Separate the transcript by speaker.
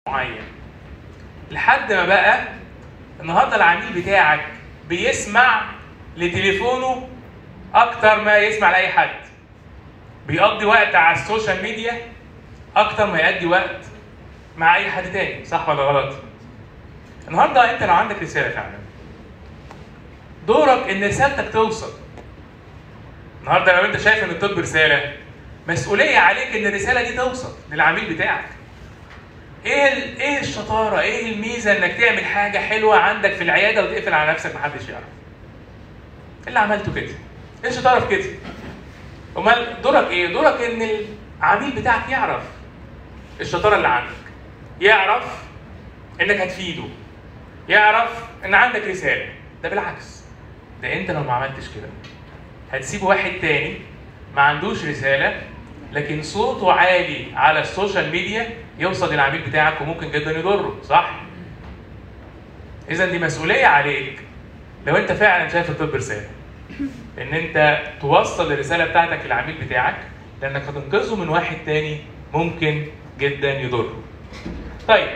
Speaker 1: معين لحد ما بقى النهارده العميل بتاعك بيسمع لتليفونه اكتر ما يسمع لاي حد. بيقضي وقت على السوشيال ميديا اكتر ما يقضي وقت مع اي حد تاني، صح ولا غلط؟ النهارده انت لو عندك رساله فعلا دورك ان رسالتك توصل. النهارده لو انت شايف ان الطب رساله، مسؤوليه عليك ان الرساله دي توصل للعميل بتاعك. ايه الشطاره؟ ايه الميزه انك تعمل حاجه حلوه عندك في العياده وتقفل على نفسك محدش يعرف؟ ايه اللي عملته كده؟ ايه الشطاره في كده؟ امال دورك ايه؟ دورك ان العميل بتاعك يعرف الشطاره اللي عندك، يعرف انك هتفيده، يعرف ان عندك رساله. ده بالعكس، ده انت لو ما عملتش كده هتسيب واحد تاني ما عندوش رساله لكن صوته عالي على السوشيال ميديا يوصل للعميل بتاعك وممكن جدا يضره، صح؟ اذا دي مسؤوليه عليك لو انت فعلا شايف الطب رساله، ان انت توصل الرساله بتاعتك للعميل بتاعك، لانك هتنقذه من واحد تاني ممكن جدا يضره. طيب